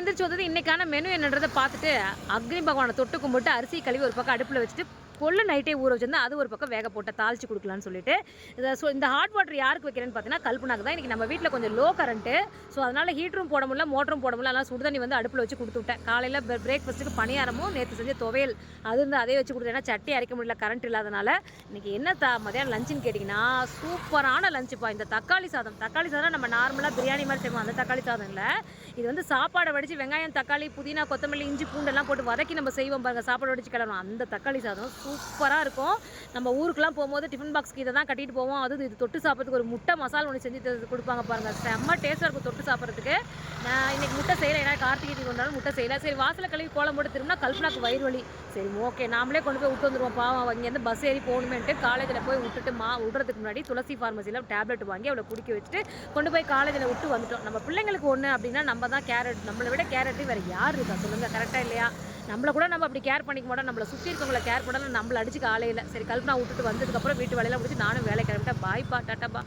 எந்திரிச்சு வந்தது இன்றைக்கான மெனு என்னன்றதை பார்த்துட்டு அக்னி பகவானை தொட்டு கும்பிட்டு அரிசி கழுவி ஒரு பக்கம் அடுப்பில் வச்சுட்டு கொள்ளு நைட்டே ஊற வச்சிருந்தா அது ஒரு பக்கம் வேக போட்ட தாளிச்சு கொடுக்கலான்னு சொல்லிட்டு இந்த ஹாட் வாட்டர் யாருக்கு வைக்கிறேன்னு பார்த்தீங்கன்னா கல்பனாக்கு தான். இன்றைக்கி நம்ம வீட்டில் கொஞ்சம் லோ கரண்ட்டு, ஸோ அதனால் ஹீட்டரும் போட முடியல, மோட்டரும் போட முடியல. அதனால் சுடுதண்ணி வந்து அடுப்பில் வச்சு கொடுத்து விட்டேன். காலையில் பிரேக்ஃபாஸ்ட்டுக்கு பணியாரமும் நேற்று செஞ்ச துவையல் அது இருந்து அதே வச்சு கொடுத்தேன். ஏன்னா சட்டி அரைக்க முடியல கரண்ட் இல்லாதனால. இன்றைக்கி என்ன மதியானம் லஞ்சுன்னு கேட்டிங்கன்னா சூப்பரான லஞ்சுப்பா. இந்த தக்காளி சாதம் நம்ம நார்மலாக பிரியாணி மாதிரி செய்வோம், அந்த தக்காளி சாதம் இல்லை. இது வந்து சாப்பாடை வடித்து வெங்காயம் தக்காளி புதினா கொத்தமல்லி இஞ்சி பூண்டெல்லாம் போட்டு வதக்கி நம்ம செய்வோம் பாருங்கள், சாப்பாடு வடித்து கிளம்புவோம். அந்த தக்காளி சாதம் சூப்பராக இருக்கும். நம்ம ஊருக்குலாம் போகும்போது டிஃபன் பாக்ஸ்க்கு இதை தான் கட்டிட்டு போவோம். அது இது தொட்டு சாப்பிட்றதுக்கு ஒரு முட்டை மசாலா ஒன்று செஞ்சு கொடுப்பாங்க பாருங்கள், செம்ம டேஸ்ட்டாக இருக்கும் தொட்டு சாப்பிட்றதுக்கு. நான் இன்றைக்கி முட்டை செய்யலை, ஏன்னா கார்த்திகை கொண்டாலும் முட்டை செய்யலை. சரி வாசலை கழுவி கோலம் போட்டு திரும்பினா கல்பனாக்கு வயிறு வலி. சரி ஓகே நாமளே கொண்டு போய் விட்டு வந்துடுவோம், பாவம் இங்கேருந்து பஸ் ஏறி போகணுமேன்ட்டு காலேஜில் போய் விட்டுட்டு விடுறதுக்கு முன்னாடி துளசி ஃபார்மசியில் டேப்லெட் வாங்கி அவளை குடிக்க வச்சுட்டு கொண்டு போய் காலேஜில் விட்டு வந்துட்டோம். நம்ம பிள்ளைங்களுக்கு ஒன்று அப்படின்னா நம்ம தான் கேரட், நம்மளை விட கேரட்டு வேறு யார் இருக்கா சொல்லுங்கள், கரெக்டாக இல்லையா? நம்மளை கூட நம்ம அப்படி கேர் பண்ணிக்க மாட்டோம், நம்மளை சுற்றி இருக்கவங்களை கேர் பண்ணாலும் நம்மளை அடிச்சு காலையில். சரி கல்பனா விட்டுட்டு வந்ததுக்கப்புறம் வீட்டு வேலையெல்லாம் முடிச்சு நானும் வேலை கிளம்பிட்டேன். பாய்ப்பா, டாட்டாப்பா.